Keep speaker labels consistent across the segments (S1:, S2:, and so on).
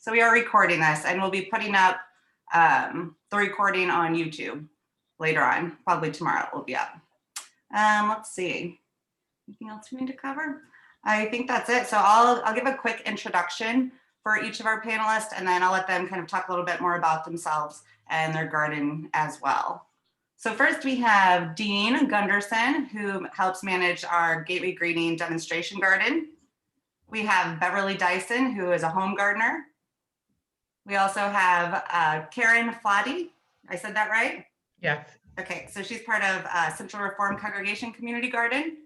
S1: So we are recording this, and we'll be putting up the recording on YouTube later on. Probably tomorrow it will be up. Let's see. Anything else we need to cover? I think that's it. So I'll give a quick introduction for each of our panelists, and then I'll let them kind of talk a little bit more about themselves and their garden as well. So first we have Dean Gunderson, who helps manage our Gateway Greening demonstration garden. We have Beverly Dyson, who is a home gardener. We also have Karen Flotti. I said that right?
S2: Yes.
S1: Okay, so she's part of Central Reformed Congregation Community Garden.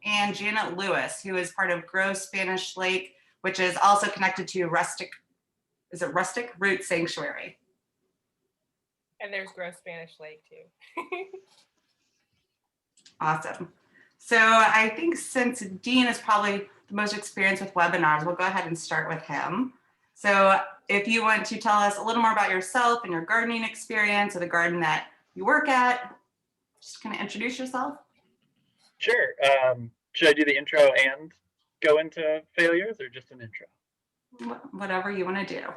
S1: And Janet Lewis, who is part of Grow Spanish Lake, which is also connected to Rustic Root Sanctuary.
S3: And there's Grow Spanish Lake too.
S1: Awesome. So I think since Dean is probably the most experienced with webinars, we'll go ahead and start with him. So if you want to tell us a little more about yourself and your gardening experience or the garden that you work at, just kind of introduce yourself.
S4: Sure. Should I do the intro and go into failures, or just an intro?
S1: Whatever you want to do.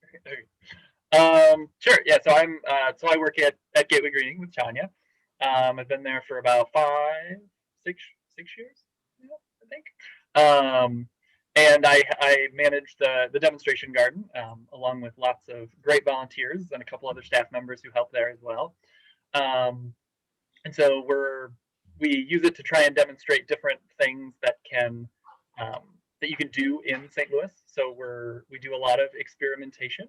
S4: Okay. Sure. Yeah. So I work at Gateway Greening with Tanya. I've been there for about 6 years, I think. And I manage the demonstration garden along with lots of great volunteers and a couple other staff members who help there as well. And so we use it to try and demonstrate different things that you can do in St. Louis. So we do a lot of experimentation.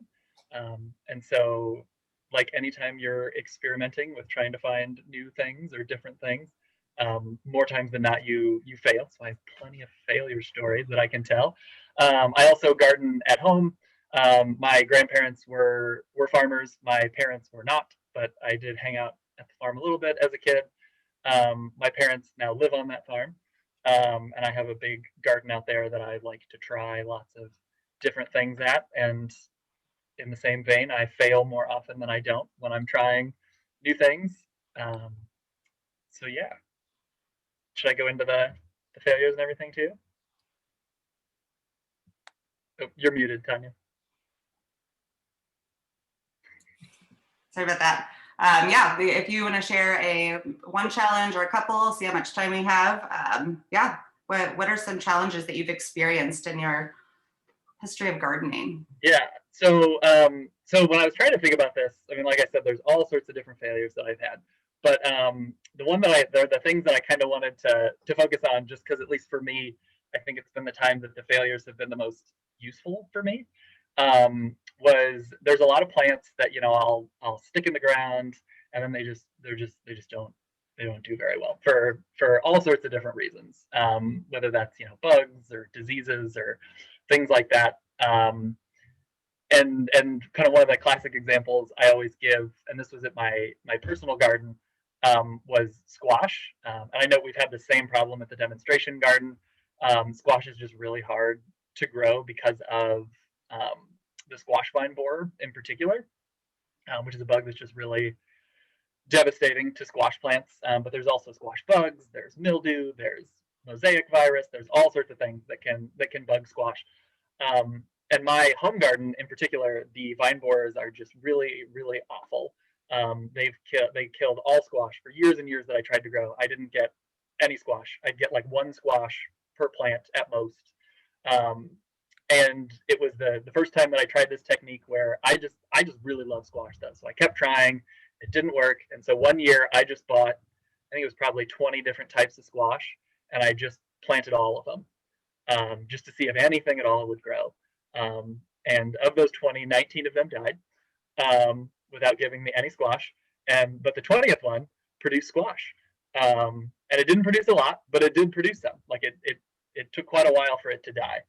S4: And so, like, anytime you're experimenting with trying to find new things or different things, more times than not you fail. So I have plenty of failure stories that I can tell. I also garden at home. My grandparents were farmers. My parents were not, but I did hang out at the farm a little bit as a kid. My parents now live on that farm, and I have a big garden out there that I like to try lots of different things at. And in the same vein, I fail more often than I don't when I'm trying new things. So yeah. Should I go into the failures and everything too? Oh, you're muted, Tanya.
S1: Sorry about that. Yeah, if you want to share one challenge or a couple, see how much time we have. Yeah, what are some challenges that you've experienced in your history of gardening?
S4: Yeah, so when I was trying to think about this, I mean, like I said, there's all sorts of different failures that I've had. But the things that I kind of wanted to focus on, just because at least for me, I think it's been the time that the failures have been the most useful for me. Was there's a lot of plants that I'll stick in the ground, and then they just don't do very well for all sorts of different reasons. Whether that's bugs or diseases or things like that. And kind of one of the classic examples I always give, and this was at my personal garden, was squash. And I know we've had the same problem at the demonstration garden. Squash is just really hard to grow because of the squash vine borer in particular, which is a bug that's just really devastating to squash plants. But there's also squash bugs, there's mildew, there's mosaic virus, there's all sorts of things that can bug squash. And my home garden in particular, the vine borers are just really, really awful. They killed all squash for years and years that I tried to grow. I didn't get any squash. I'd get like one squash per plant at most. And it was the first time that I tried this technique where I just really love squash though. So I kept trying, it didn't work. And so one year I just bought, I think it was probably 20 different types of squash, and I just planted all of them just to see if anything at all would grow. And of those 20, 19 of them died without giving me any squash. But the 20th one produced squash. And it didn't produce a lot, but it did produce some. Like it took quite a while for it to die.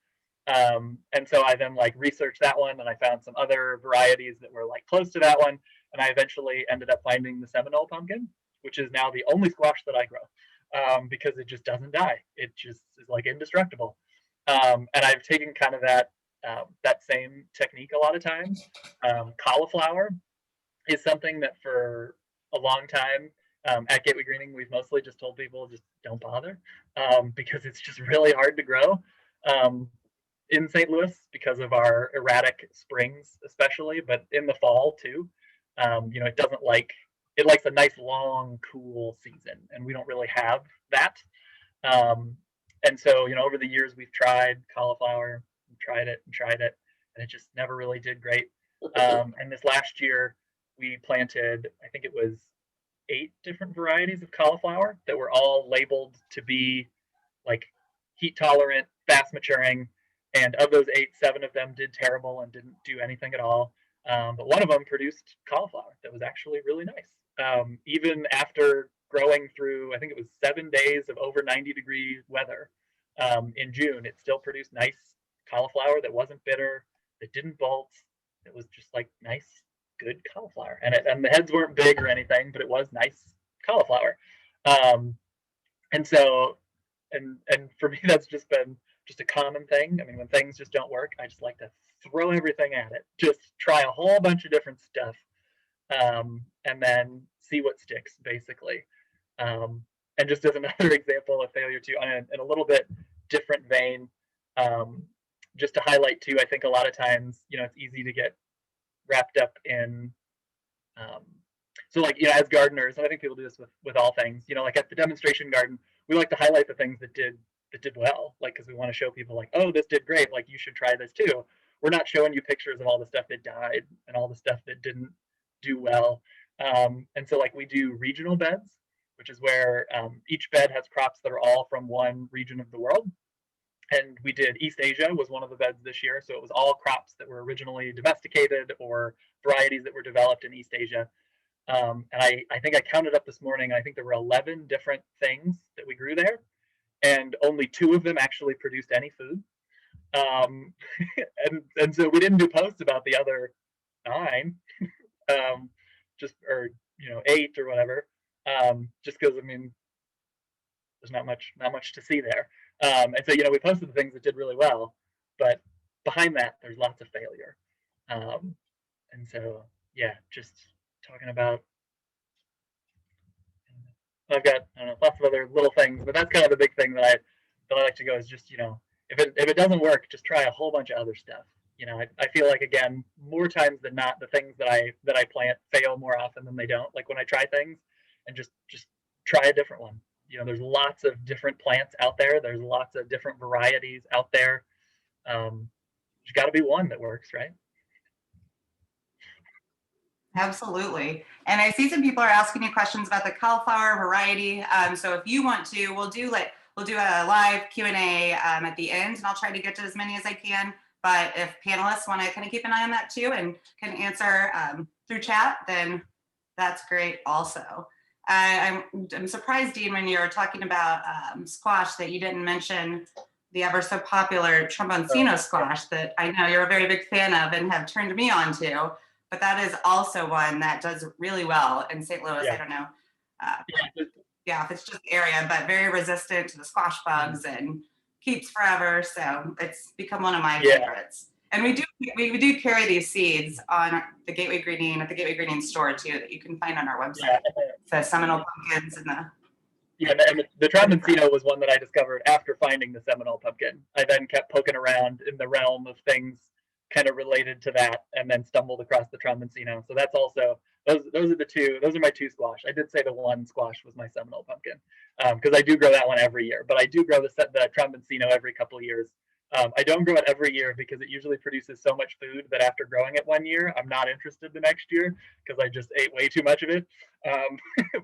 S4: And so I then researched that one, and I found some other varieties that were close to that one. And I eventually ended up finding the Seminole Pumpkin, which is now the only squash that I grow, because it just doesn't die. It just is indestructible. And I've taken kind of that same technique a lot of times. Cauliflower is something that for a long time at Gateway Greening, we've mostly just told people just don't bother, because it's just really hard to grow. in St. Louis because of our erratic springs, especially, but in the fall too. It doesn't like, it likes a nice long cool season, and we don't really have that. And so, over the years we've tried cauliflower, tried it and tried it, and it just never really did great. And this last year we planted, I think it was 8 different varieties of cauliflower that were all labeled to be like heat tolerant, fast maturing. And of those 8, 7 of them did terrible and didn't do anything at all. But one of them produced cauliflower that was actually really nice. Even after growing through, I think it was 7 days of over 90-degree weather in June, it still produced nice cauliflower that wasn't bitter, that didn't bolt. It was just like nice, good cauliflower. And the heads weren't big or anything, but it was nice cauliflower. And so, and for me, that's just been just a common thing. I mean, when things just don't work, I just like to throw everything at it. Just try a whole bunch of different stuff, and then see what sticks, basically. And just as another example of failure too, in a little bit different vein, just to highlight too, I think a lot of times, it's easy to get wrapped up in, so like, as gardeners, and I think people do this with all things, like at the demonstration garden, we like to highlight the things that did well, like, because we want to show people like, oh, this did great, like you should try this too. We're not showing you pictures of all the stuff that died and all the stuff that didn't do well. And so like we do regional beds, which is where each bed has crops that are all from one region of the world. And we did East Asia was one of the beds this year. So it was all crops that were originally domesticated or varieties that were developed in East Asia. And I think I counted up this morning, I think there were 11 different things that we grew there, and only 2 of them actually produced any food. And so we didn't do posts about the other 9, or 8 or whatever, just because, I mean, there's not much to see there. And so, we posted the things that did really well, but behind that, there's lots of failure. And so, yeah, just talking about, I've got, I don't know, lots of other little things, but that's kind of the big thing that I like to go is just, if it doesn't work, just try a whole bunch of other stuff. I feel like, again, more times than not, the things that I plant fail more often than they don't. Like when I try things, and just try a different one. There's lots of different plants out there. There's lots of different varieties out there. There's got to be one that works, right?
S1: Absolutely. And I see some people are asking you questions about the cauliflower variety. So if you want to, we'll do a live Q&A at the end, and I'll try to get to as many as I can. But if panelists want to kind of keep an eye on that too and can answer through chat, then that's great also. I'm surprised, Dean, when you were talking about squash, that you didn't mention the ever so popular Tromboncino squash that I know you're a very big fan of and have turned me on to. But that is also one that does really well in St. Louis. Yeah. I don't know. If it's just area, but very resistant to the squash bugs and keeps forever. So it's become one of my favorites. And we do carry these seeds on the Gateway Greening at the Gateway Greening store too, that you can find on our website. The Seminole Pumpkins and
S4: the Tromboncino was one that I discovered after finding the Seminole Pumpkin. I then kept poking around in the realm of things kind of related to that, and then stumbled across the Tromboncino. So that's also, those are my 2 squash. I did say the one squash was my Seminole Pumpkin, because I do grow that one every year, but I do grow the Tromboncino every couple of years. I don't grow it every year because it usually produces so much food that after growing it one year, I'm not interested the next year because I just ate way too much of it.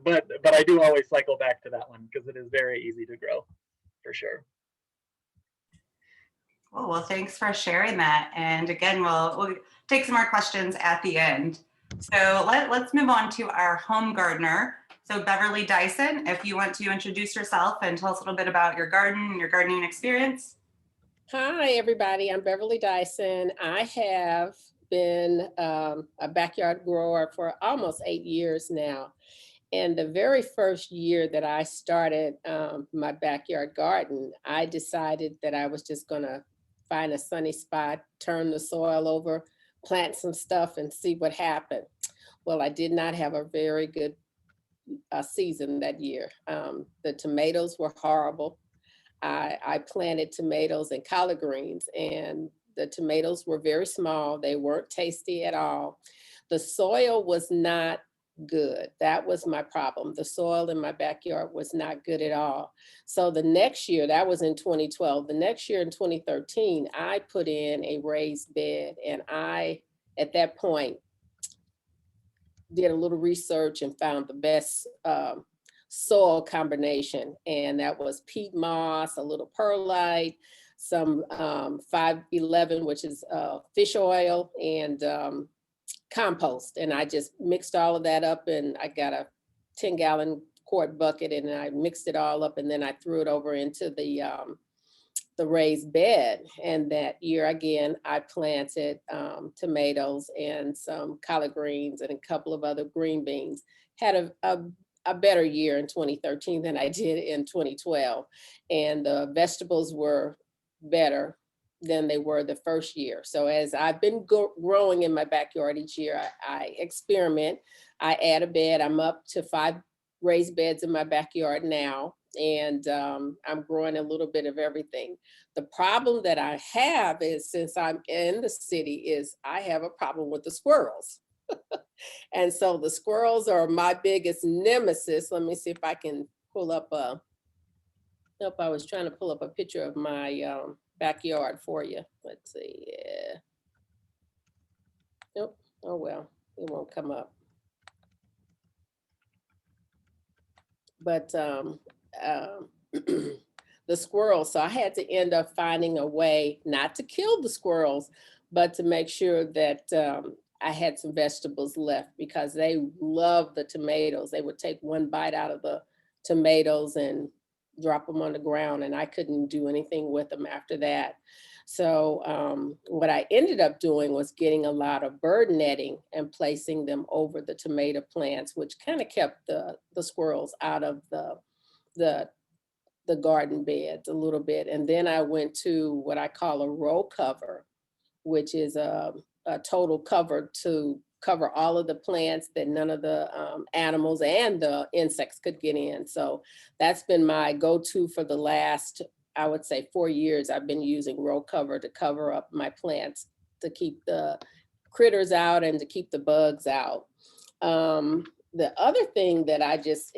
S4: But I do always cycle back to that one because it is very easy to grow, for sure.
S1: Cool. Well, thanks for sharing that. And again, we'll take some more questions at the end. So let's move on to our home gardener. So Beverly Dyson, if you want to introduce yourself and tell us a little bit about your garden and your gardening experience.
S2: Hi, everybody. I'm Beverly Dyson. I have been a backyard grower for almost 8 years now. And the very first year that I started my backyard garden, I decided that I was just going to find a sunny spot, turn the soil over, plant some stuff, and see what happened. Well, I did not have a very good season that year. The tomatoes were horrible. I planted tomatoes and collard greens, and the tomatoes were very small. They weren't tasty at all. The soil was not good. That was my problem. The soil in my backyard was not good at all. So the next year, that was in 2012, the next year in 2013, I put in a raised bed, and I, at that point, did a little research and found the best soil combination. And that was peat moss, a little perlite, some 511, which is fish oil, and compost. And I just mixed all of that up, and I got a 10-gallon quart bucket, and I mixed it all up, and then I threw it over into the raised bed. And that year again, I planted tomatoes and some collard greens and a couple of other green beans. Had a better year in 2013 than I did in 2012. And the vegetables were better than they were the first year. So as I've been growing in my backyard each year, I experiment. I add a bed. I'm up to 5 raised beds in my backyard now, and I'm growing a little bit of everything. The problem that I have is, since I'm in the city, is I have a problem with the squirrels. And so the squirrels are my biggest nemesis. Let me see if I can pull up nope, I was trying to pull up a picture of my backyard for you. Let's see. Yeah. Nope. Oh well, it won't come up. But the squirrels, so I had to end up finding a way not to kill the squirrels, but to make sure that I had some vegetables left, because they love the tomatoes. They would take one bite out of the tomatoes and drop them on the ground, and I couldn't do anything with them after that. So what I ended up doing was getting a lot of bird netting and placing them over the tomato plants, which kind of kept the squirrels out of the garden beds a little bit. And then I went to what I call a row cover, which is a total cover to cover all of the plants that none of the animals and the insects could get in. So that's been my go-to for the last, I would say, 4 years. I've been using row cover to cover up my plants, to keep the critters out and to keep the bugs out. The other thing that I just,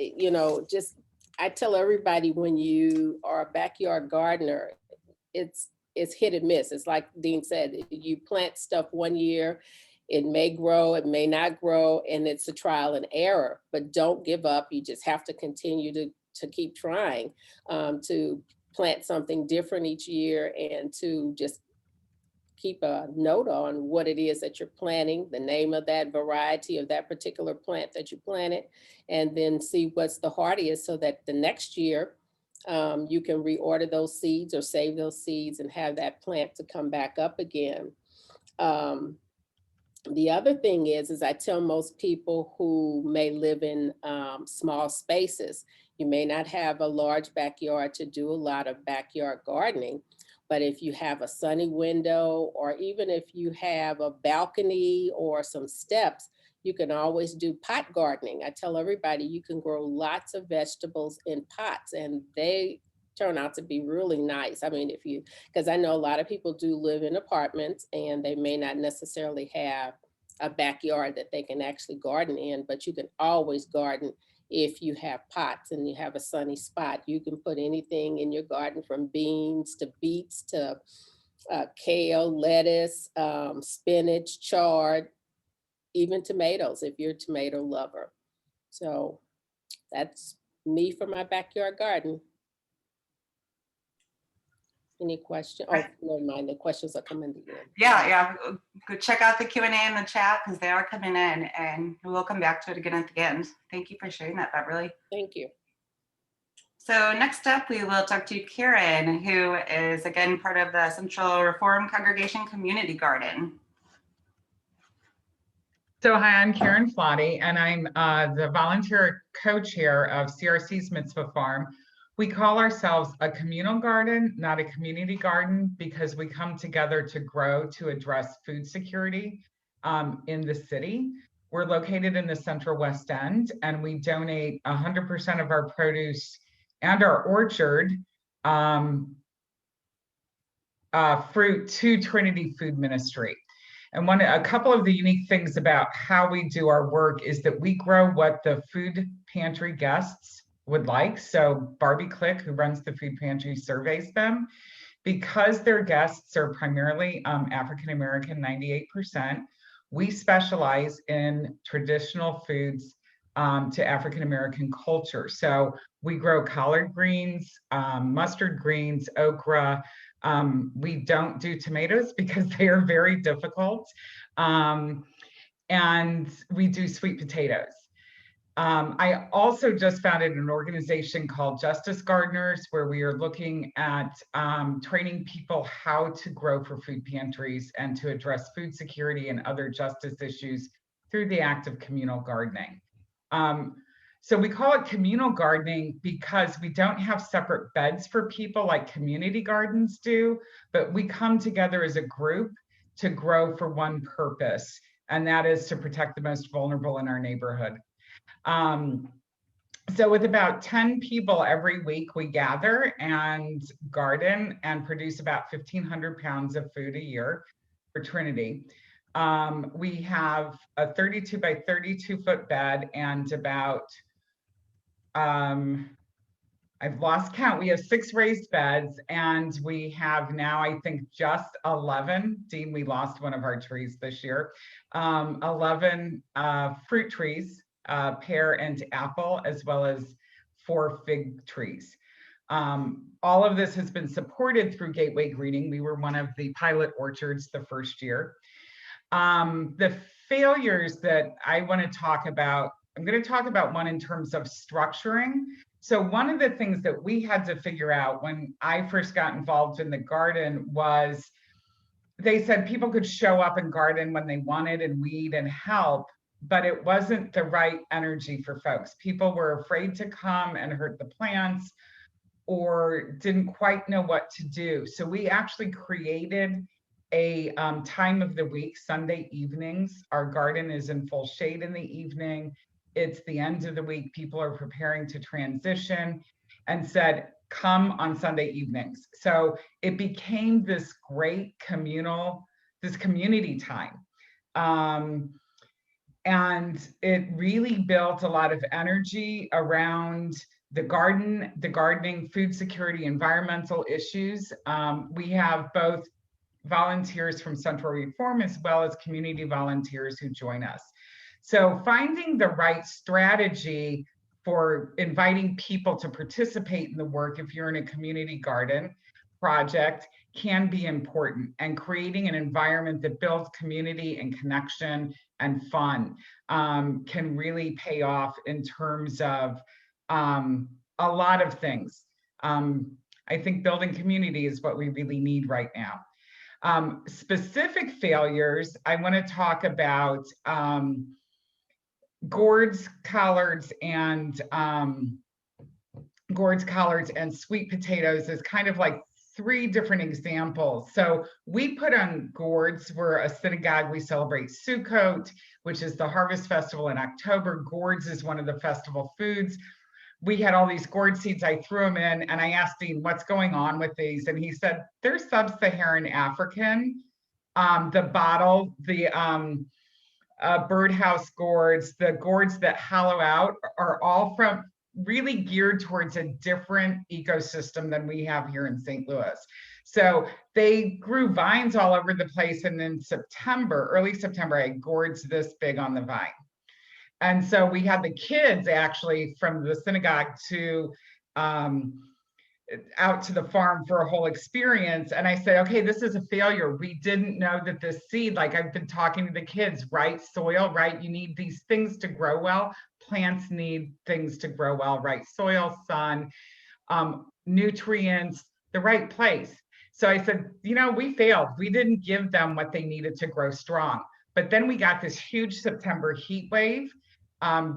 S2: I tell everybody, when you are a backyard gardener, it's hit and miss. It's like Dean said, you plant stuff one year, it may grow, it may not grow, and it's a trial and error, but don't give up. You just have to continue to keep trying to plant something different each year, and to just keep a note on what it is that you're planting, the name of that variety of that particular plant that you planted, and then see what's the hardiest, so that the next year you can reorder those seeds or save those seeds and have that plant to come back up again. The other thing is I tell most people who may live in small spaces, you may not have a large backyard to do a lot of backyard gardening, but if you have a sunny window, or even if you have a balcony or some steps, you can always do pot gardening. I tell everybody you can grow lots of vegetables in pots, and they turn out to be really nice. I mean, because I know a lot of people do live in apartments, and they may not necessarily have a backyard that they can actually garden in, but you can always garden if you have pots and you have a sunny spot. You can put anything in your garden, from beans to beets to kale, lettuce, spinach, chard, even tomatoes if you're a tomato lover. So that's me for my backyard garden. Any questions? Oh, never mind. The questions are coming in.
S1: Yeah. Go check out the Q&A in the chat, because they are coming in, and we'll come back to it again at the end. Thank you for sharing that, Beverly.
S2: Thank you.
S1: So next up, we will talk to Karen, who is again part of the Central Reform Congregation Community Garden.
S5: So hi, I'm Karen Flotti, and I'm the volunteer co-chair of CRC's Mitzvah Farm. We call ourselves a communal garden, not a community garden, because we come together to grow to address food security in the city. We're located in the Central West End, and we donate 100% of our produce and our orchard fruit to Trinity Food Ministry. And a couple of the unique things about how we do our work is that we grow what the food pantry guests would like. So Barbie Click, who runs the food pantry, surveys them. Because their guests are primarily African-American, 98%, we specialize in traditional foods to African-American culture. So we grow collard greens, mustard greens, okra. We don't do tomatoes because they are very difficult. And we do sweet potatoes. I also just founded an organization called Justice Gardeners, where we are looking at training people how to grow for food pantries and to address food security and other justice issues through the act of communal gardening. So we call it communal gardening because we don't have separate beds for people like community gardens do, but we come together as a group to grow for one purpose, and that is to protect the most vulnerable in our neighborhood. So with about 10 people every week, we gather and garden and produce about 1,500 pounds of food a year for Trinity. We have a 32 by 32 foot bed and about, I've lost count. We have 6 raised beds and we have now, I think, just 11. Dean, we lost one of our trees this year. 11 fruit trees. Pear and apple, as well as 4 fig trees. All of this has been supported through Gateway Greening. We were one of the pilot orchards the first year. The failures that I want to talk about, I'm going to talk about one in terms of structuring. So one of the things that we had to figure out when I first got involved in the garden was they said people could show up and garden when they wanted and weed and help, but it wasn't the right energy for folks. People were afraid to come and hurt the plants or didn't quite know what to do. So we actually created a time of the week, Sunday evenings. Our garden is in full shade in the evening. It's the end of the week. People are preparing to transition and said, come on Sunday evenings. So it became this great this community time. And it really built a lot of energy around the gardening, food security, environmental issues. We have both volunteers from Central Reform as well as community volunteers who join us. So finding the right strategy for inviting people to participate in the work, if you're in a community garden project, can be important, and creating an environment that builds community and connection and fun can really pay off in terms of a lot of things. I think building community is what we really need right now. Specific failures, I want to talk about gourds, collards, and sweet potatoes as kind of like 3 different examples. So we put on gourds. We're a synagogue. We celebrate Sukkot, which is the harvest festival in October. Gourds is one of the festival foods. We had all these gourd seeds. I threw them in and I asked Dean, what's going on with these? And he said, they're sub-Saharan African. The bottle, the birdhouse gourds, the gourds that hollow out are all from really geared towards a different ecosystem than we have here in St. Louis. So they grew vines all over the place. And in September, early September, I had gourds this big on the vine. And so we had the kids actually from the synagogue to out to the farm for a whole experience. And I said, okay, this is a failure. We didn't know that this seed, like I've been talking to the kids, right soil, right? You need these things to grow well. Plants need things to grow well, right soil, sun, nutrients, the right place. So I said, you know, we failed. We didn't give them what they needed to grow strong. But then we got this huge September heat wave.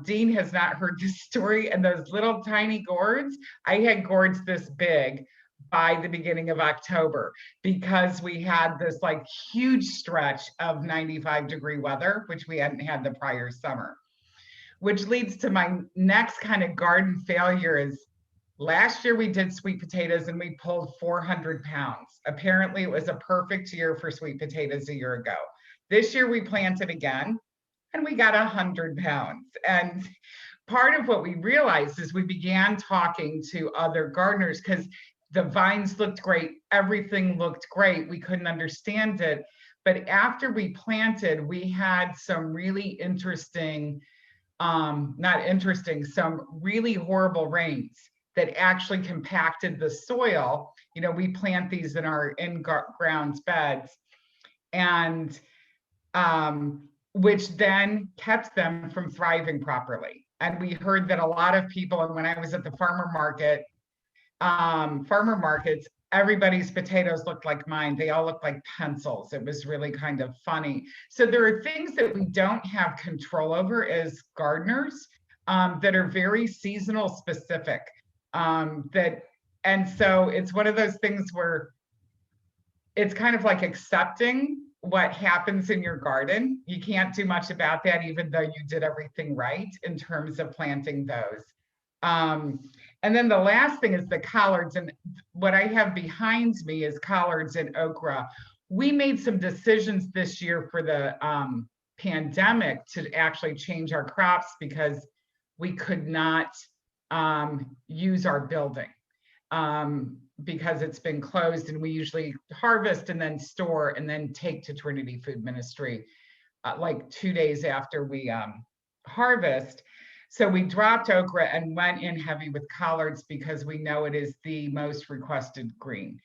S5: Dean has not heard this story, and those little tiny gourds, I had gourds this big by the beginning of October because we had this like huge stretch of 95-degree weather, which we hadn't had the prior summer, which leads to my next kind of garden failure is Last year we did sweet potatoes and we pulled 400 pounds. Apparently it was a perfect year for sweet potatoes a year ago. This year we planted again and we got 100 pounds. And part of what we realized is we began talking to other gardeners because the vines looked great, everything looked great. We couldn't understand it. But after we planted, we had some really interesting, some really horrible rains that actually compacted the soil. You know, we plant these in our in-ground beds, and which then kept them from thriving properly. And we heard that a lot of people, and when I was at the farmer markets, everybody's potatoes looked like mine. They all looked like pencils. It was really kind of funny. So there are things that we don't have control over as gardeners that are very seasonal specific. And so it's one of those things where it's kind of like accepting what happens in your garden. You can't do much about that, even though you did everything right in terms of planting those. And then the last thing is the collards, and what I have behind me is collards and okra. We made some decisions this year for the pandemic to actually change our crops because we could not use our building because it's been closed, and we usually harvest and then store and then take to Trinity Food Ministry like 2 days after we harvest. So we dropped okra and went in heavy with collards because we know it is the most requested green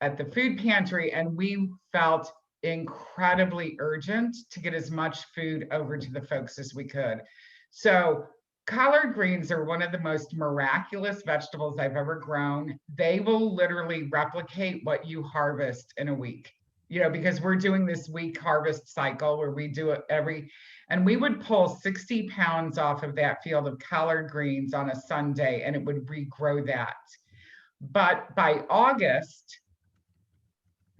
S5: at the food pantry. And we felt incredibly urgent to get as much food over to the folks as we could. So collard greens are one of the most miraculous vegetables I've ever grown. They will literally replicate what you harvest in a week, you know, because we're doing this week harvest cycle where we do it and we would pull 60 pounds off of that field of collard greens on a Sunday, and it would regrow that. But by August,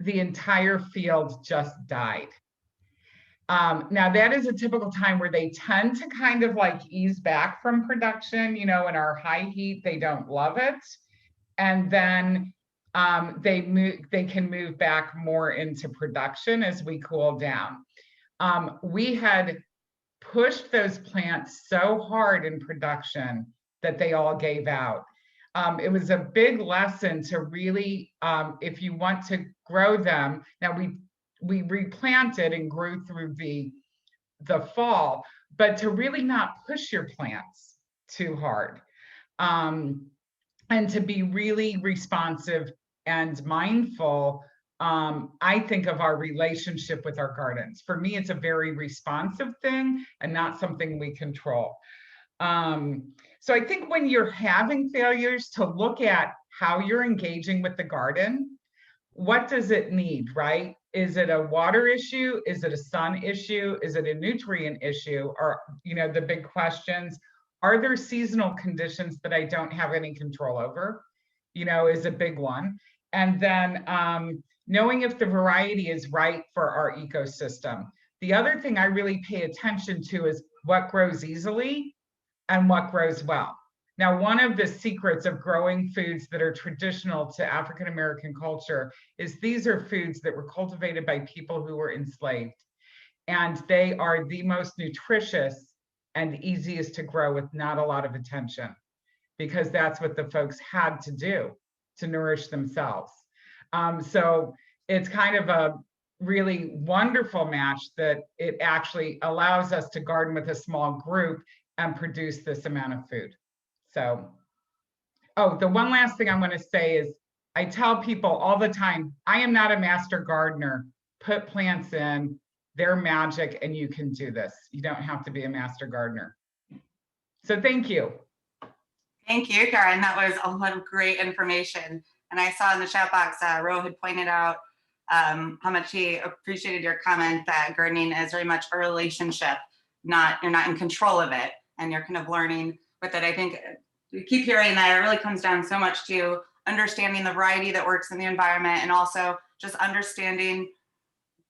S5: the entire field just died. Now that is a typical time where they tend to kind of like ease back from production, you know, in our high heat, they don't love it. And then they can move back more into production as we cool down. We had pushed those plants so hard in production that they all gave out. It was a big lesson to really, if you want to grow them, now we replanted and grew through the fall, but to really not push your plants too hard, and to be really responsive and mindful. I think of our relationship with our gardens. For me, it's a very responsive thing and not something we control. So I think when you're having failures, to look at how you're engaging with the garden. What does it need, right? Is it a water issue? Is it a sun issue? Is it a nutrient issue? Or, you know, the big questions, are there seasonal conditions that I don't have any control over? You know, is a big one. And then knowing if the variety is right for our ecosystem. The other thing I really pay attention to is what grows easily and what grows well. Now, one of the secrets of growing foods that are traditional to African American culture is these are foods that were cultivated by people who were enslaved. And they are the most nutritious and easiest to grow with not a lot of attention, because that's what the folks had to do to nourish themselves. So it's kind of a really wonderful match that it actually allows us to garden with a small group and produce this amount of food. So, oh, the one last thing I'm going to say is I tell people all the time, I am not a master gardener. Put plants in, they're magic, and you can do this. You don't have to be a master gardener. So thank you.
S1: Thank you, Karen. That was a lot of great information. And I saw in the chat box, Ro had pointed out how much he appreciated your comment that gardening is very much a relationship, you're not in control of it, and you're kind of learning with it. I think we keep hearing that it really comes down so much to understanding the variety that works in the environment, and also just understanding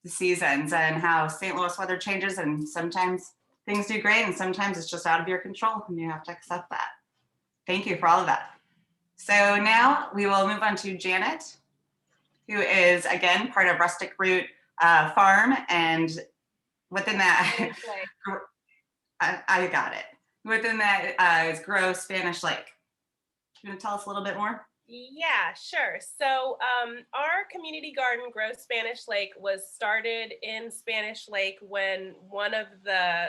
S1: the seasons and how St. Louis weather changes, and sometimes things do great and sometimes it's just out of your control and you have to accept that. Thank you for all of that. So now we will move on to Janet, who is again part of Rustic Root Farm, and within that, I got it. Within that is Grow Spanish Lake. You want to tell us a little bit more?
S3: Yeah, sure. So our community garden, Grow Spanish Lake, was started in Spanish Lake when one of the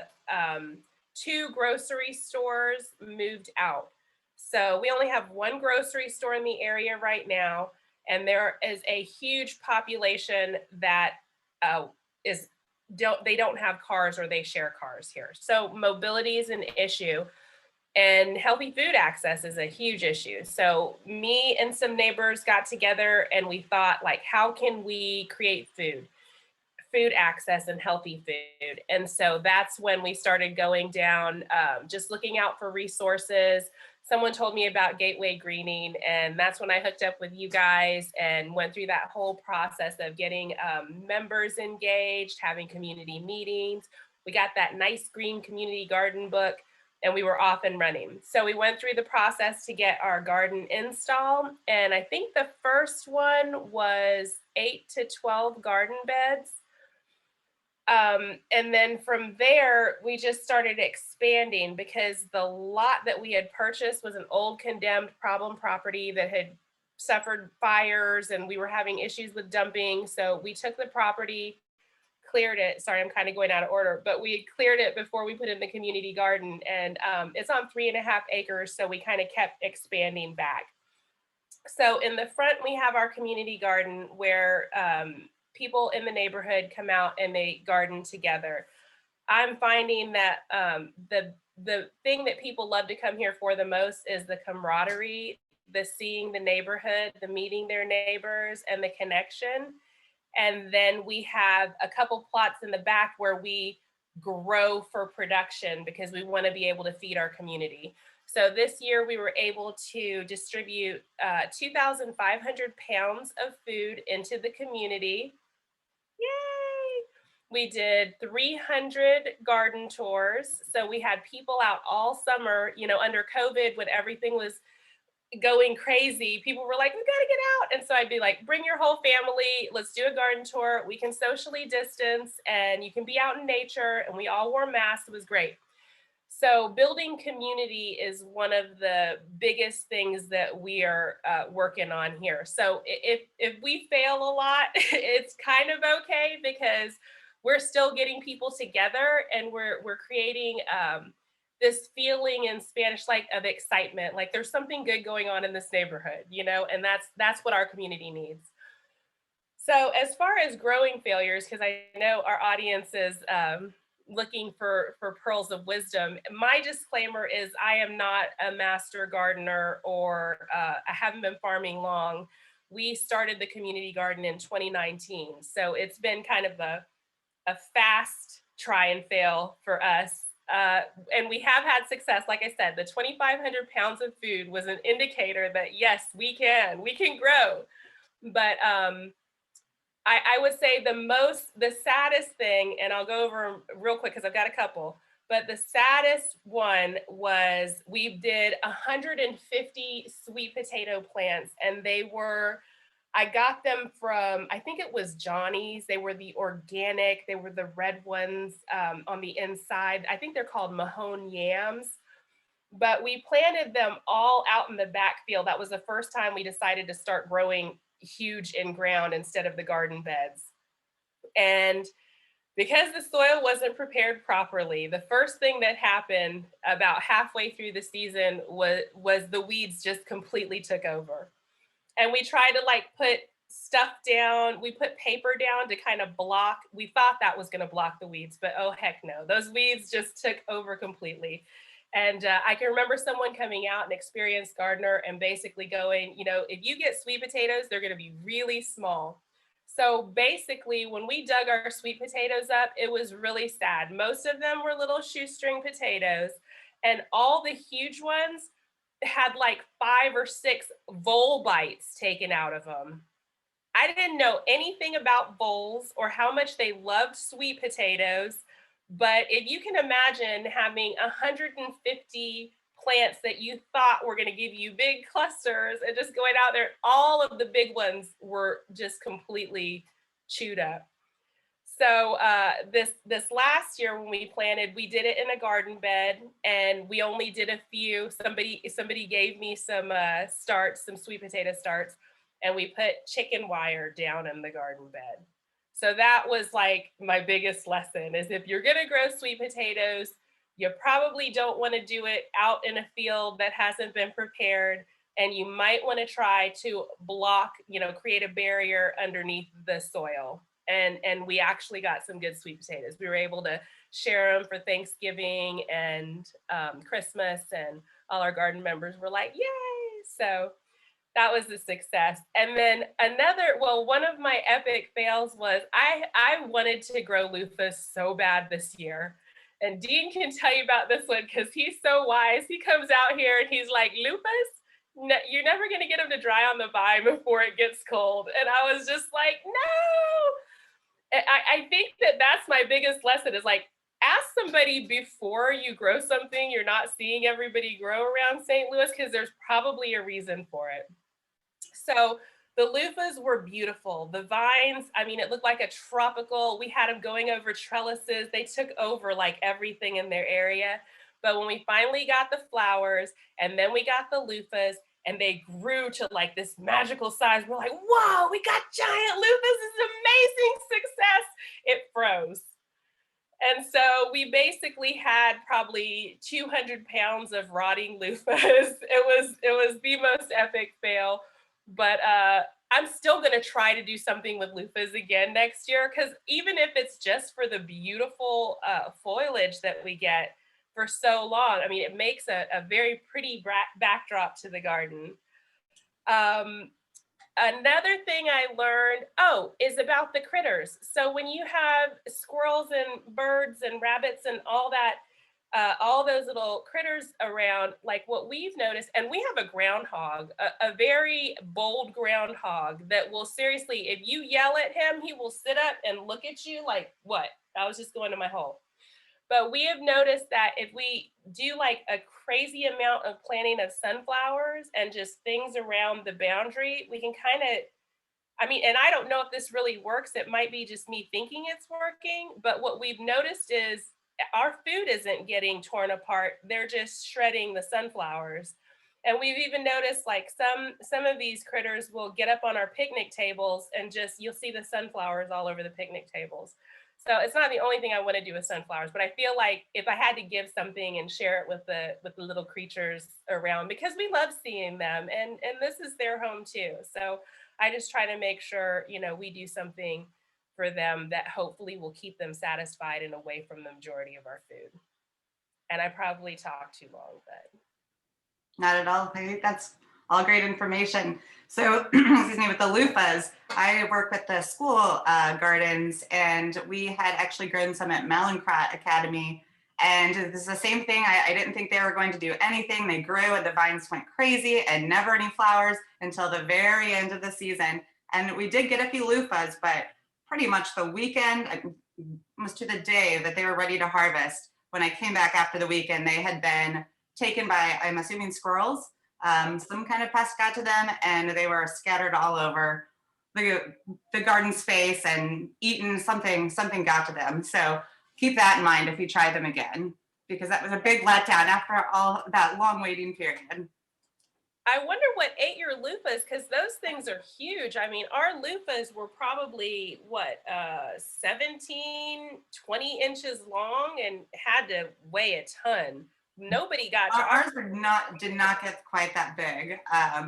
S3: 2 grocery stores moved out. So we only have 1 grocery store in the area right now, and there is a huge population that they don't have cars, or they share cars here. So mobility is an issue. And healthy food access is a huge issue. So me and some neighbors got together and we thought, like, how can we create food access and healthy food? And so that's when we started going down, just looking out for resources. Someone told me about Gateway Greening, and that's when I hooked up with you guys and went through that whole process of getting members engaged, having community meetings. We got that nice green community garden book, and we were off and running. So we went through the process to get our garden installed. And I think the first one was 8 to 12 garden beds. And then from there, we just started expanding, because the lot that we had purchased was an old condemned problem property that had suffered fires, and we were having issues with dumping. So we took the property, cleared it. Sorry, I'm kind of going out of order, but we cleared it before we put in the community garden, and it's on 3.5 acres. So we kind of kept expanding back. So in the front, we have our community garden where people in the neighborhood come out and they garden together. I'm finding that the thing that people love to come here for the most is the camaraderie, the seeing the neighborhood, the meeting their neighbors, and the connection. And then we have a couple plots in the back where we grow for production, because we want to be able to feed our community. So this year we were able to distribute 2,500 pounds of food into the community. Yay! We did 300 garden tours. So we had people out all summer, under COVID, when everything was going crazy, people were like, we gotta get out. And so I'd be like, bring your whole family, let's do a garden tour. We can socially distance and you can be out in nature. And we all wore masks. It was great. So building community is one of the biggest things that we are working on here. So if we fail a lot, it's kind of okay, because we're still getting people together, and we're creating this feeling in Spanish Lake of excitement, like there's something good going on in this neighborhood, and that's what our community needs. So as far as growing failures, because I know our audience is looking for pearls of wisdom, my disclaimer is I am not a master gardener, or I haven't been farming long. We started the community garden in 2019. So it's been kind of a fast try and fail for us. And we have had success. Like I said, the 2,500 pounds of food was an indicator that yes, we can grow. But I would say the saddest thing, and I'll go over real quick because I've got a couple, but the saddest one was we did 150 sweet potato plants, and I got them from, I think it was Johnny's. They were the organic, they were the red ones on the inside. I think they're called Mahone yams, but we planted them all out in the backfield. That was the first time we decided to start growing huge in ground instead of the garden beds. And because the soil wasn't prepared properly, the first thing that happened about halfway through the season was the weeds just completely took over. And we tried to put stuff down. We put paper down to kind of block. We thought that was going to block the weeds, but oh heck no, those weeds just took over completely. And I can remember someone coming out, an experienced gardener, and basically going, if you get sweet potatoes, they're going to be really small. So basically, when we dug our sweet potatoes up, it was really sad. Most of them were little shoestring potatoes, and all the huge ones had 5 or 6 vole bites taken out of them. I didn't know anything about voles or how much they loved sweet potatoes. But if you can imagine having 150 plants that you thought were going to give you big clusters, and just going out there, all of the big ones were just completely chewed up. So this last year when we planted, we did it in a garden bed, and we only did a few. Somebody gave me some starts, some sweet potato starts, and we put chicken wire down in the garden bed. So that was like my biggest lesson, is if you're gonna grow sweet potatoes, you probably don't want to do it out in a field that hasn't been prepared, and you might want to try to block, create a barrier underneath the soil. And we actually got some good sweet potatoes. We were able to share them for Thanksgiving and Christmas, and all our garden members were like, yay! So that was a success. And then one of my epic fails was I wanted to grow loofahs so bad this year. And Dean can tell you about this one because he's so wise. He comes out here and he's like, loofahs? No, you're never going to get them to dry on the vine before it gets cold. And I was just like, no. I think that's my biggest lesson, is like, ask somebody before you grow something you're not seeing everybody grow around St. Louis, because there's probably a reason for it. So the loofahs were beautiful. The vines, I mean, it looked like a tropical. We had them going over trellises. They took over like everything in their area. But when we finally got the flowers, and then we got the loofahs, and they grew to like this magical size, we're like, whoa, we got giant loofahs. This is amazing success. It froze. And so we basically had probably 200 pounds of rotting loofahs. It was the most epic fail. But I'm still going to try to do something with loofahs again next year, because even if it's just for the beautiful foliage that we get for so long, I mean, it makes a very pretty backdrop to the garden. Another thing I learned, is about the critters. So when you have squirrels and birds and rabbits and all that, all those little critters around, like what we've noticed, and we have a groundhog, a very bold groundhog that will seriously, if you yell at him, he will sit up and look at you like, what? I was just going to my hole. But we have noticed that if we do like a crazy amount of planting of sunflowers and just things around the boundary, we can kind of, and I don't know if this really works. It might be just me thinking it's working, but what we've noticed is our food isn't getting torn apart. They're just shredding the sunflowers. And we've even noticed like some of these critters will get up on our picnic tables, and just, you'll see the sunflowers all over the picnic tables. So it's not the only thing I want to do with sunflowers, but I feel like if I had to give something and share it with the little creatures around, because we love seeing them, and this is their home too. So I just try to make sure, we do something for them that hopefully will keep them satisfied and away from the majority of our food. And I probably talked too long, but.
S1: Not at all. I think that's all great information. So, excuse me, with the loofahs, I work with the school gardens, and we had actually grown some at Malincrot Academy. And this is the same thing. I didn't think they were going to do anything. They grew and the vines went crazy, and never any flowers until the very end of the season. And we did get a few loofahs, but pretty much the weekend, almost to the day that they were ready to harvest, when I came back after the weekend, they had been taken by, I'm assuming, squirrels. Some kind of pest got to them, and they were scattered all over the garden space and eaten. Something got to them. So keep that in mind if you try them again, because that was a big letdown after all that long waiting period.
S3: I wonder what ate your loofahs, because those things are huge. I mean, our loofahs were probably 17, 20 inches long and had to weigh a ton. Nobody got to
S1: ours did not get quite that big.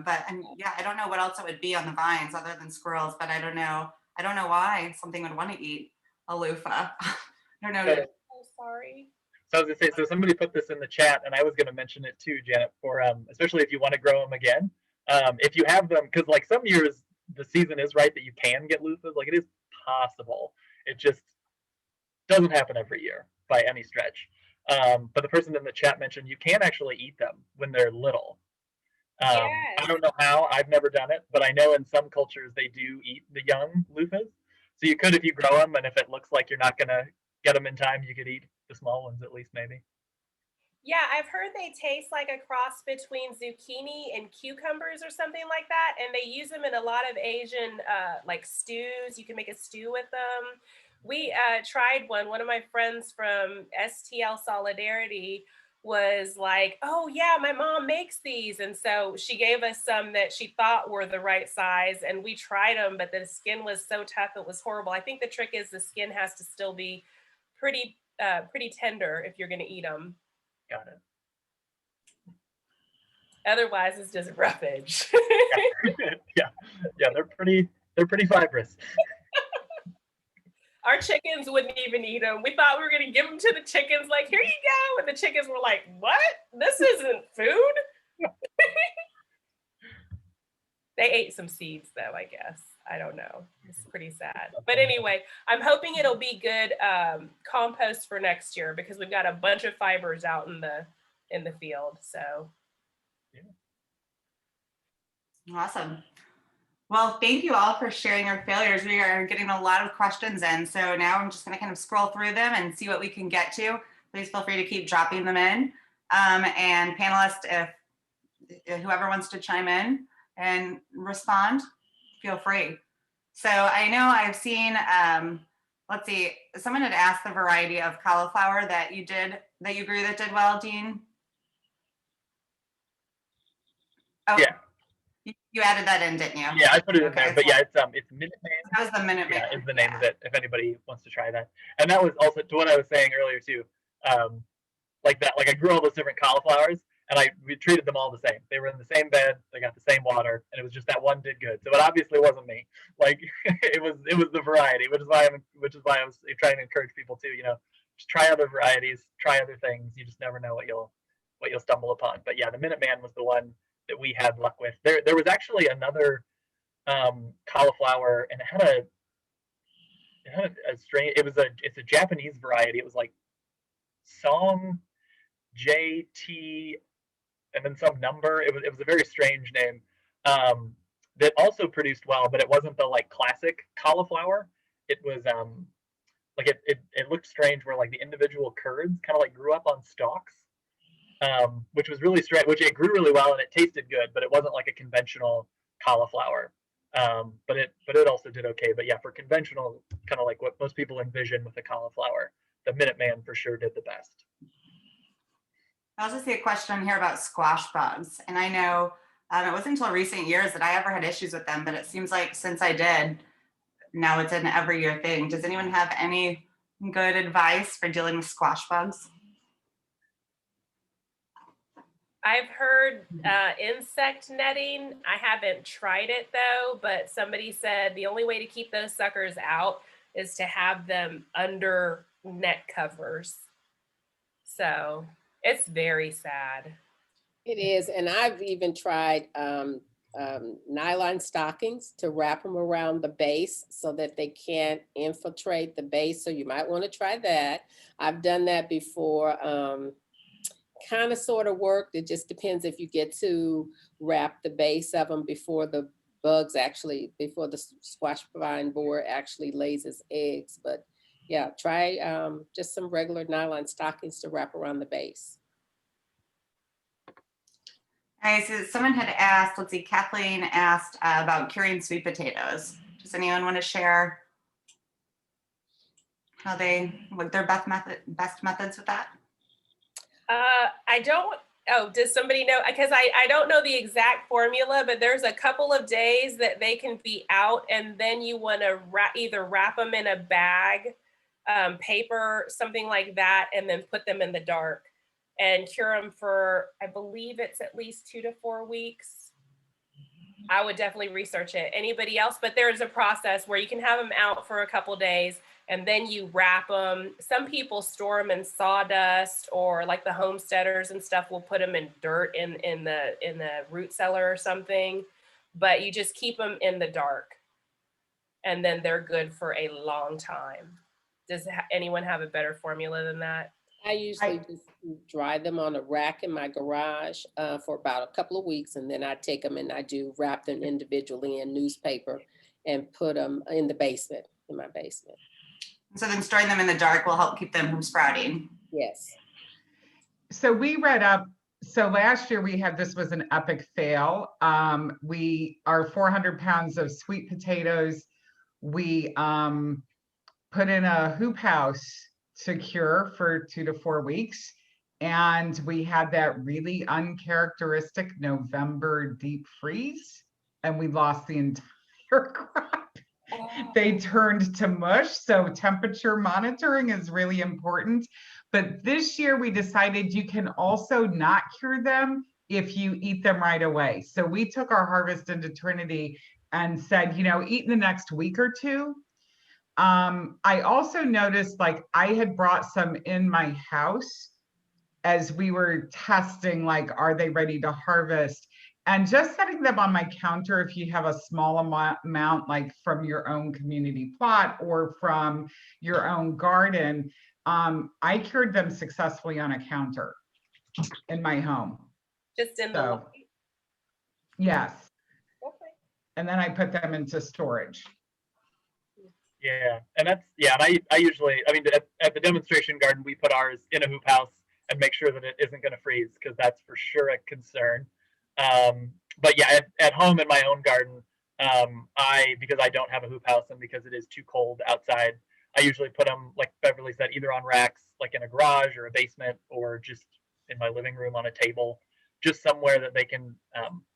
S1: But yeah, I don't know what else it would be on the vines other than squirrels, but I don't know why something would want to eat a loofah. I don't know.
S3: Oh, sorry.
S4: So I was gonna say, so somebody put this in the chat, and I was gonna mention it too, Janet, for especially if you want to grow them again. If you have them, because like some years the season is right that you can get loofahs, like it is possible. It just doesn't happen every year by any stretch. But the person in the chat mentioned you can actually eat them when they're little.
S3: Yes.
S4: I don't know how, I've never done it, but I know in some cultures they do eat the young loofahs. So you could, if you grow them, and if it looks like you're not gonna get them in time, you could eat the small ones at least, maybe.
S3: Yeah, I've heard they taste like a cross between zucchini and cucumbers or something like that. And they use them in a lot of Asian like stews. You can make a stew with them. We tried one. One of my friends from STL Solidarity was like, oh yeah, my mom makes these. And so she gave us some that she thought were the right size. And we tried them, but the skin was so tough, it was horrible. I think the trick is the skin has to still be pretty tender if you're gonna eat them.
S4: Got it.
S3: Otherwise, it's just roughage.
S4: Yeah, they're pretty fibrous.
S3: Our chickens wouldn't even eat them. We thought we were gonna give them to the chickens, like, here you go. And the chickens were like, what? This isn't food. They ate some seeds though, I guess. I don't know. It's pretty sad. But anyway, I'm hoping it'll be good compost for next year because we've got a bunch of fibers out in the field. So
S1: Awesome. Well, thank you all for sharing your failures. We are getting a lot of questions in. So now I'm just going to kind of scroll through them and see what we can get to. Please feel free to keep dropping them in. And panelists, if whoever wants to chime in and respond, feel free. So I know I've seen, let's see, someone had asked the variety of cauliflower that you grew that did well, Dean. Oh,
S4: Yeah.
S1: You added that in, didn't you?
S4: Yeah, I put it in
S1: Okay,
S4: there, but yeah, it's Minuteman.
S1: That was the Minuteman.
S4: Yeah, is the name of it, if anybody wants to try that. And that was also to what I was saying earlier too. Like I grew all those different cauliflowers and we treated them all the same. They were in the same bed, they got the same water, and it was just that one did good. So it obviously wasn't me. Like it was the variety, which is why I was trying to encourage people to, just try other varieties, try other things. You just never know what you'll stumble upon. But yeah, the Minuteman was the one that we had luck with. There was actually another cauliflower, and it had a strange. It's a Japanese variety. It was like Song JT, and then some number. It was a very strange name. That also produced well, but it wasn't the like classic cauliflower. It was like it looked strange, where like the individual curds kind of like grew up on stalks. Which was really strange, which it grew really well and it tasted good, but it wasn't like a conventional cauliflower. But it also did okay. But yeah, for conventional, kind of like what most people envision with a cauliflower, the Minuteman for sure did the best.
S1: I also see a question here about squash bugs. And I know it wasn't until recent years that I ever had issues with them, but it seems like since I did, now it's an every year thing. Does anyone have any good advice for dealing with squash bugs?
S3: I've heard insect netting. I haven't tried it though, but somebody said the only way to keep those suckers out is to have them under net covers. So it's very sad.
S2: It is, and I've even tried nylon stockings to wrap them around the base so that they can't infiltrate the base. So you might want to try that. I've done that before. Kind of sort of worked. It just depends if you get to wrap the base of them before the before the squash vine borer actually lays its eggs. But yeah, try just some regular nylon stockings to wrap around the base.
S1: All right, so someone had asked, let's see, Kathleen asked about curing sweet potatoes. Does anyone want to share what their best methods with that?
S3: I don't, does somebody know? Because I don't know the exact formula, but there's a couple of days that they can be out, and then you want to either wrap them in a bag, paper, something like that, and then put them in the dark and cure them for, I believe it's at least 2 to 4 weeks. I would definitely research it. Anybody else? But there's a process where you can have them out for a couple days and then you wrap them. Some people store them in sawdust, or like the homesteaders and stuff will put them in dirt in the root cellar or something. But you just keep them in the dark, and then they're good for a long time. Does anyone have a better formula than that?
S2: I usually just dry them on a rack in my garage for about a couple of weeks, and then I take them and I do wrap them individually in newspaper and put them in the basement, in my basement.
S1: So then storing them in the dark will help keep them from sprouting.
S2: Yes.
S5: So we read up, so last year we had, this was an epic fail. Our 400 pounds of sweet potatoes, we put in a hoop house to cure for 2 to 4 weeks. And we had that really uncharacteristic November deep freeze, and we lost the entire crop. They turned to mush. So temperature monitoring is really important. But this year we decided you can also not cure them if you eat them right away. So we took our harvest into Trinity and said, eat in the next week or two. I also noticed, like, I had brought some in my house as we were testing, like, are they ready to harvest? And just setting them on my counter, if you have a small amount, like from your own community plot or from your own garden, I cured them successfully on a counter in my home.
S3: Just in the
S5: So,
S3: light?
S5: yes.
S3: Okay.
S5: And then I put them into storage.
S4: Yeah, and that's, yeah, and I usually, I mean, at the demonstration garden, we put ours in a hoop house and make sure that it isn't going to freeze, because that's for sure a concern. But yeah, at home in my own garden, because I don't have a hoop house and because it is too cold outside, I usually put them, like Beverly said, either on racks, like in a garage or a basement, or just in my living room on a table, just somewhere that they can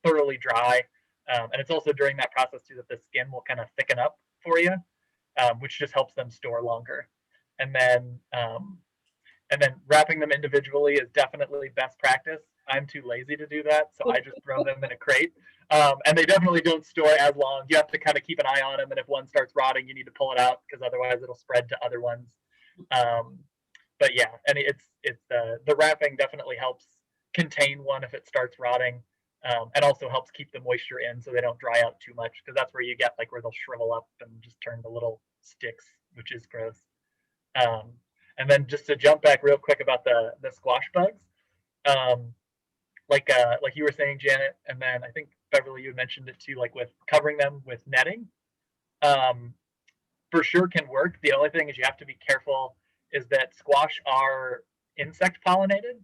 S4: thoroughly dry. And it's also during that process too that the skin will kind of thicken up for you, which just helps them store longer. And then wrapping them individually is definitely best practice. I'm too lazy to do that, so I just throw them in a crate. And they definitely don't store as long. You have to kind of keep an eye on them, and if one starts rotting, you need to pull it out, because otherwise it'll spread to other ones. But yeah, and it's the wrapping definitely helps contain one if it starts rotting, and also helps keep the moisture in so they don't dry out too much, because that's where you get like where they'll shrivel up and just turn to little sticks, which is gross. And then just to jump back real quick about the squash bugs, like you were saying, Janet, and then I think Beverly, you mentioned it too, like with covering them with netting, for sure can work. The only thing is you have to be careful is that squash are insect pollinated.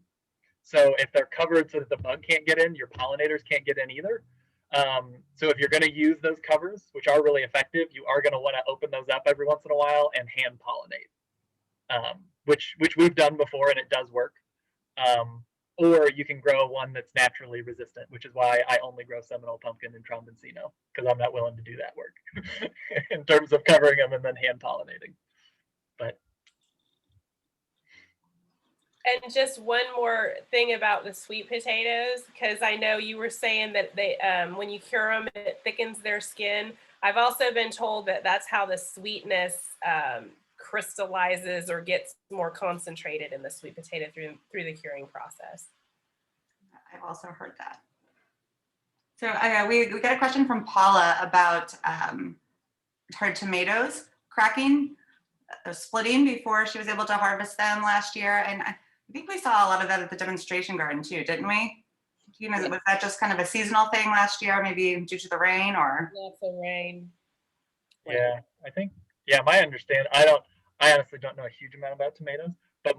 S4: So if they're covered so that the bug can't get in, your pollinators can't get in either. So if you're going to use those covers, which are really effective, you are going to want to open those up every once in a while and hand pollinate, which we've done before, and it does work. Or you can grow one that's naturally resistant, which is why I only grow Seminole Pumpkin and Tromboncino, because I'm not willing to do that work in terms of covering them and then hand pollinating. But
S3: And just one more thing about the sweet potatoes, because I know you were saying that they, when you cure them, it thickens their skin. I've also been told that that's how the sweetness crystallizes or gets more concentrated in the sweet potato through the curing process.
S1: I've also heard that. So we got a question from Paula about her tomatoes cracking, splitting before she was able to harvest them last year. And I think we saw a lot of that at the demonstration garden too, didn't we? Was that just kind of a seasonal thing last year, maybe due to the rain, or?
S3: Lots of rain.
S4: yeah, I think, yeah, my understanding, I honestly don't know a huge amount about tomatoes, but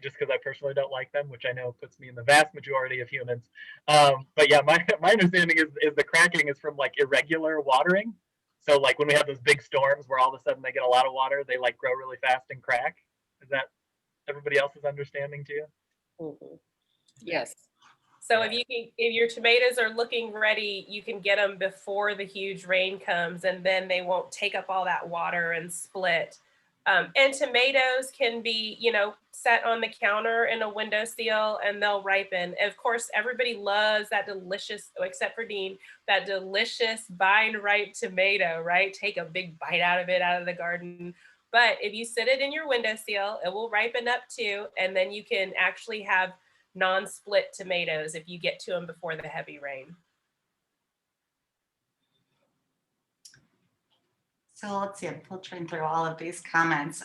S4: just because I personally don't like them, which I know puts me in the vast majority of humans. But yeah, my understanding is the cracking is from like irregular watering. So like when we have those big storms where all of a sudden they get a lot of water, they like grow really fast and crack. Is that everybody else's understanding too?
S2: Mhm. Yes.
S3: So if your tomatoes are looking ready, you can get them before the huge rain comes, and then they won't take up all that water and split. And tomatoes can be, set on the counter in a windowsill, and they'll ripen. And of course, everybody loves that delicious, except for Dean, that delicious vine ripe tomato, right? Take a big bite out of it out of the garden. But if you sit it in your windowsill, it will ripen up too. And then you can actually have non-split tomatoes if you get to them before the heavy rain.
S1: So let's see, I'm filtering through all of these comments.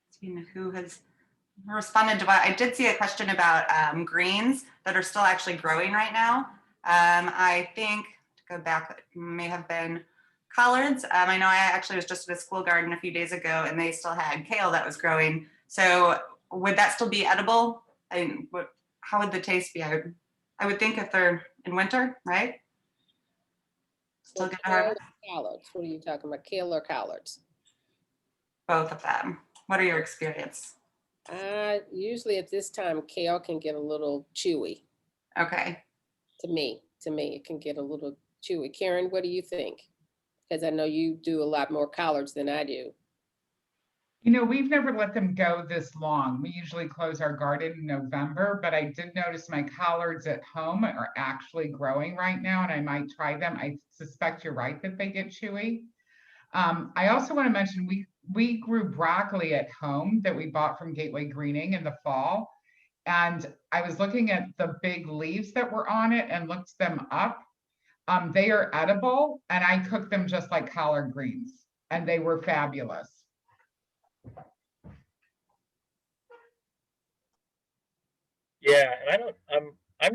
S1: Seeing who has responded to what I did see a question about greens that are still actually growing right now. I think to go back, it may have been Collards. I know I actually was just at a school garden a few days ago, and they still had kale that was growing. So would that still be edible? How would the taste be? I would think if they're in winter, right? Still
S2: Well,
S1: good to
S2: kale
S1: harvest?
S2: or collards. What are you talking about? Kale or collards?
S1: Both of them. What are your experience?
S2: Usually at this time, kale can get a little chewy.
S1: Okay.
S2: To me, it can get a little chewy. Karen, what do you think? Because I know you do a lot more collards than I do.
S5: You know, we've never let them go this long. We usually close our garden in November, but I did notice my collards at home are actually growing right now, and I might try them. I suspect you're right that they get chewy. I also want to mention we grew broccoli at home that we bought from Gateway Greening in the fall. And I was looking at the big leaves that were on it and looked them up. They are edible, and I cooked them just like collard greens, and they were fabulous.
S4: Yeah, and I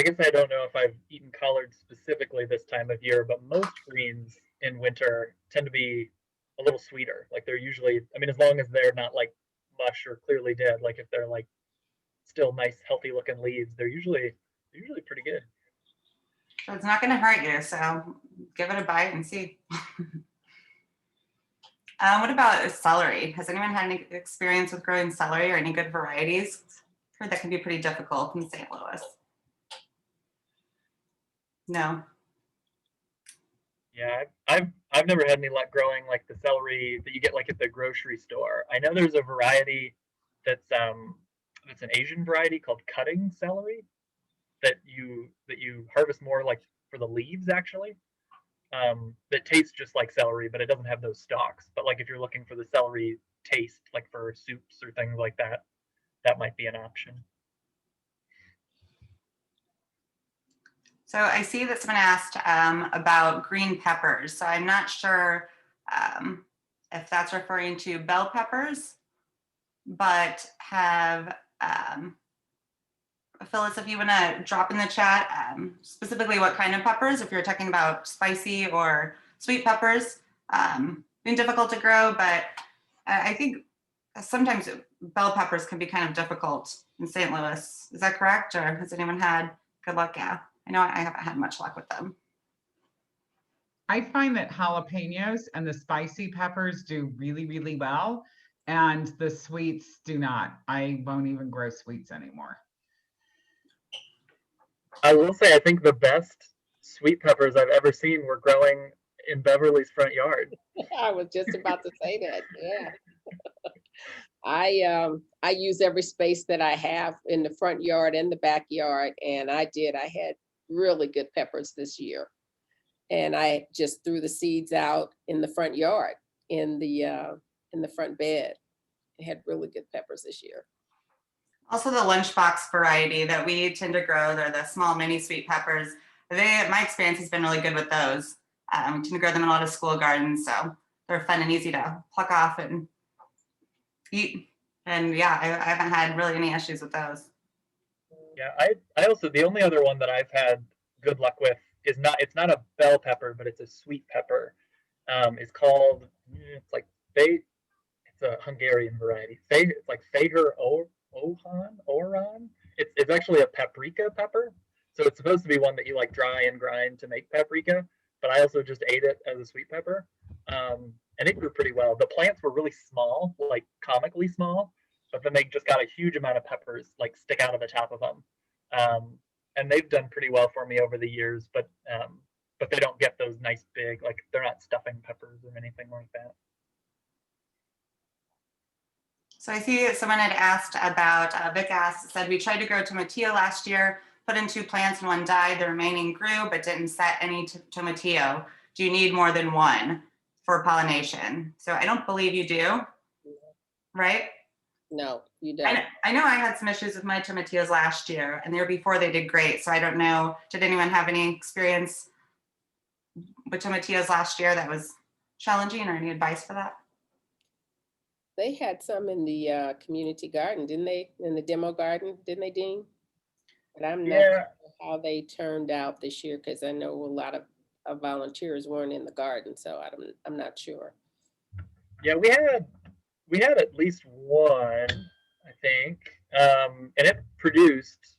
S4: guess I don't know if I've eaten collards specifically this time of year, but most greens in winter tend to be a little sweeter. Like they're usually, I mean, as long as they're not like mush or clearly dead, like if they're like still nice, healthy looking leaves, they're usually pretty good.
S1: So it's not going to hurt you. So give it a bite and see. What about celery? Has anyone had any experience with growing celery or any good varieties? I've heard that can be pretty difficult in St. Louis. No.
S4: Yeah, I've never had any luck growing like the celery that you get like at the grocery store. I know there's a variety that's an Asian variety called cutting celery that you harvest more like for the leaves actually. That tastes just like celery, but it doesn't have those stalks. But like if you're looking for the celery taste, like for soups or things like that, that might be an option.
S1: So I see that someone asked about green peppers. So I'm not sure if that's referring to bell peppers, but have Phyllis, if you want to drop in the chat specifically what kind of peppers, if you're talking about spicy or sweet peppers, been difficult to grow, but I think sometimes bell peppers can be kind of difficult in St. Louis. Is that correct? Or has anyone had good luck? Yeah, I know I haven't had much luck with them.
S5: I find that jalapenos and the spicy peppers do really, really well, and the sweets do not. I won't even grow sweets anymore.
S4: I will say I think the best sweet peppers I've ever seen were growing in Beverly's front yard.
S2: I was just about to say that. Yeah. I use every space that I have in the front yard and the backyard, and I had really good peppers this year. And I just threw the seeds out in the front yard, in the front bed. I had really good peppers this year.
S1: Also the lunchbox variety that we tend to grow, they're the small mini sweet peppers. My experience has been really good with those. We tend to grow them in a lot of school gardens, so they're fun and easy to pluck off and eat. And yeah, I haven't had really any issues with those.
S4: Yeah, I also, the only other one that I've had good luck with is it's not a bell pepper, but it's a sweet pepper. It's called, it's a Hungarian variety. It's like Feher Oran. It's actually a paprika pepper. So it's supposed to be one that you like dry and grind to make paprika, but I also just ate it as a sweet pepper. And it grew pretty well. The plants were really small, like comically small, but then they just got a huge amount of peppers like stick out of the top of them. And they've done pretty well for me over the years, but they don't get those nice big, like they're not stuffing peppers or anything like that.
S1: So I see someone had asked about, Vic said, we tried to grow tomatillo last year, put in 2 plants and one died. The remaining grew, but didn't set any tomatillo. Do you need more than one for pollination? So I don't believe you do, right?
S2: No, you don't.
S1: I know I had some issues with my tomatillos last year, and the year before they did great. So I don't know, did anyone have any experience with tomatillos last year that was challenging, or any advice for that?
S2: They had some in the community garden, didn't they? In the demo garden, didn't they, Dean? But I'm not sure how they turned out this year, because I know a lot of volunteers weren't in the garden, so I'm not sure.
S4: Yeah, we had we had at least one, I think, and it produced.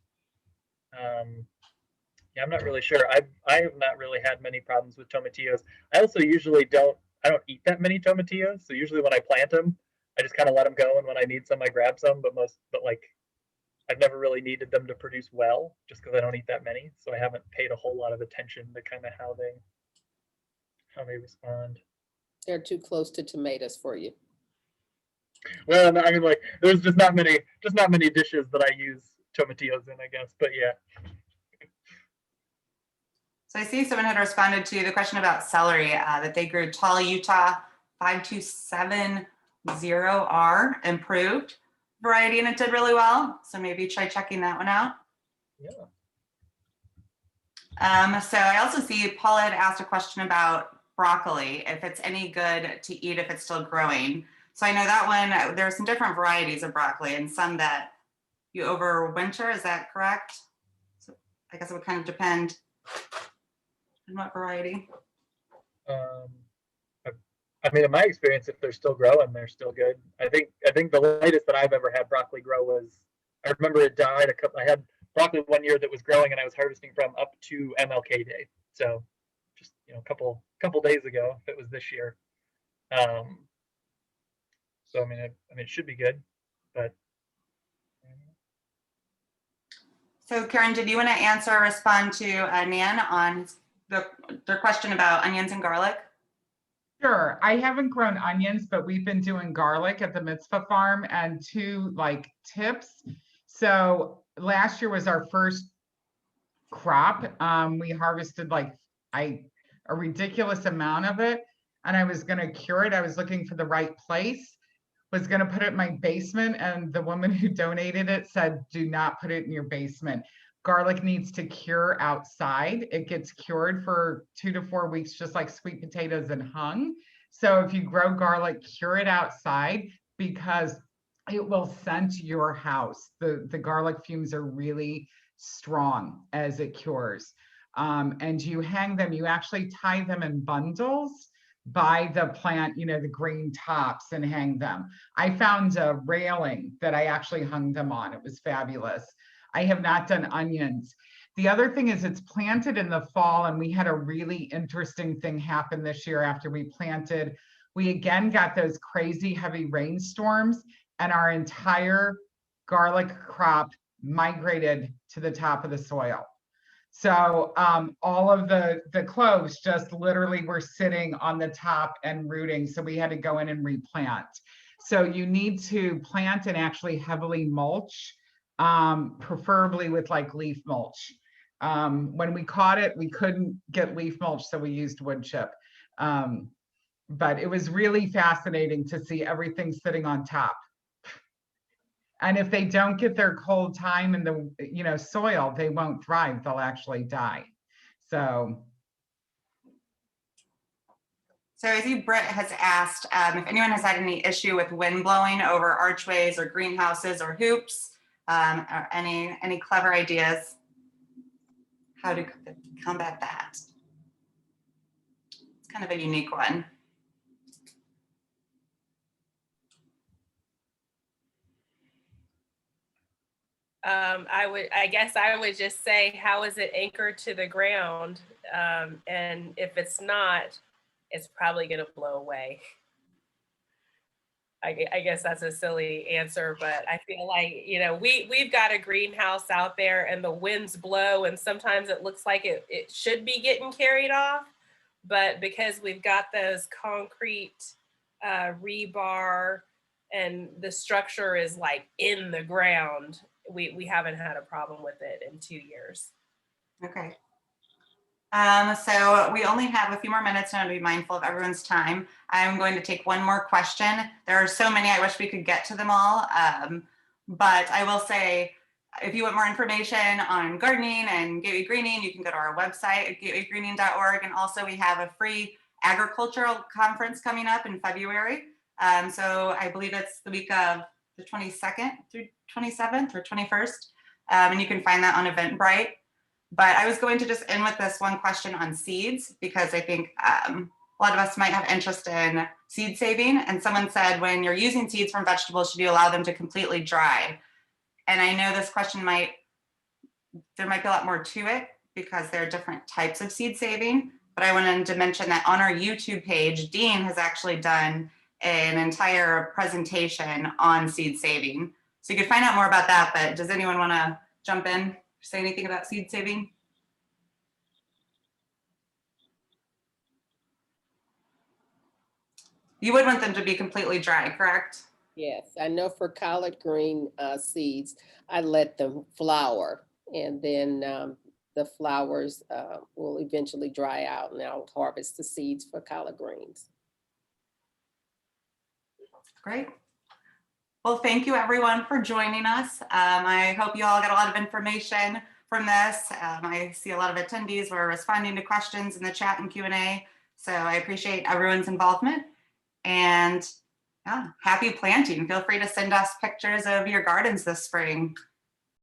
S4: Yeah, I'm not really sure. I have not really had many problems with tomatillos. I also usually I don't eat that many tomatillos, so usually when I plant them, I just kind of let them go, and when I need some, I grab some. But like I've never really needed them to produce well, just because I don't eat that many. So I haven't paid a whole lot of attention to kind of how they respond.
S2: They're too close to tomatoes for you.
S4: Well, I mean, like there's just not many dishes that I use tomatillos in, I guess. But yeah.
S1: So I see someone had responded to the question about celery, that they grew tall Utah 5270R improved variety, and it did really well. So maybe try checking that one out.
S4: Yeah.
S1: So I also see Paula had asked a question about broccoli, if it's any good to eat if it's still growing. So I know that one, there are some different varieties of broccoli and some that you overwinter, is that correct? So I guess it would kind of depend on what variety.
S4: I mean, in my experience, if they're still growing, they're still good. I think the latest that I've ever had broccoli grow was, I remember it died I had broccoli one year that was growing and I was harvesting from up to MLK Day. So just, a couple days ago, if it was this year. So I mean, it should be good, but.
S1: So Karen, did you want to answer or respond to Nan on their question about onions and garlic?
S5: Sure. I haven't grown onions, but we've been doing garlic at the Mitzvah farm, and two tips. So last year was our first crop. We harvested a ridiculous amount of it, and I was going to cure it. I was looking for the right place, was going to put it in my basement, and the woman who donated it said, do not put it in your basement. Garlic needs to cure outside. It gets cured for 2 to 4 weeks, just like sweet potatoes and hung. So if you grow garlic, cure it outside, because it will scent your house. The garlic fumes are really strong as it cures. And you hang them, you actually tie them in bundles by the plant, the green tops, and hang them. I found a railing that I actually hung them on. It was fabulous. I have not done onions. The other thing is it's planted in the fall, and we had a really interesting thing happen this year after we planted. We again got those crazy heavy rainstorms, and our entire garlic crop migrated to the top of the soil. So all of the cloves just literally were sitting on the top and rooting. So we had to go in and replant. So you need to plant and actually heavily mulch, preferably with leaf mulch. When we caught it, we couldn't get leaf mulch, so we used wood chip. But it was really fascinating to see everything sitting on top. And if they don't get their cold time in the soil, they won't thrive. They'll actually die. So
S1: I see Britt has asked if anyone has had any issue with wind blowing over archways or greenhouses or hoops, or any clever ideas how to combat that. It's kind of a unique one.
S3: I guess I would just say, how is it anchored to the ground? And if it's not, it's probably going to blow away. I guess that's a silly answer, but I feel like, we've got a greenhouse out there and the winds blow, and sometimes it looks like it should be getting carried off. But because we've got those concrete rebar and the structure is in the ground, we haven't had a problem with it in 2 years.
S1: Okay. So we only have a few more minutes, and I'll be mindful of everyone's time. I'm going to take one more question. There are so many, I wish we could get to them all. But I will say, if you want more information on gardening and gateway greening, you can go to our website at gatewaygreening.org. And also we have a free agricultural conference coming up in February. So I believe it's the week of the 22nd through 27th or 21st. And you can find that on Eventbrite. But I was going to just end with this one question on seeds, because I think a lot of us might have interest in seed saving. And someone said, when you're using seeds from vegetables, should you allow them to completely dry? And I know this question there might be a lot more to it because there are different types of seed saving. But I wanted to mention that on our YouTube page, Dean has actually done an entire presentation on seed saving. So you could find out more about that, but does anyone want to jump in, say anything about seed saving? You would want them to be completely dry, correct?
S2: Yes, I know for collard green seeds, I let them flower, and then the flowers will eventually dry out, and I'll harvest the seeds for collard greens.
S1: Great. Well, thank you everyone for joining us. I hope you all got a lot of information from this. I see a lot of attendees were responding to questions in the chat and Q&A. So I appreciate everyone's involvement, and yeah, happy planting. Feel free to send us pictures of your gardens this spring.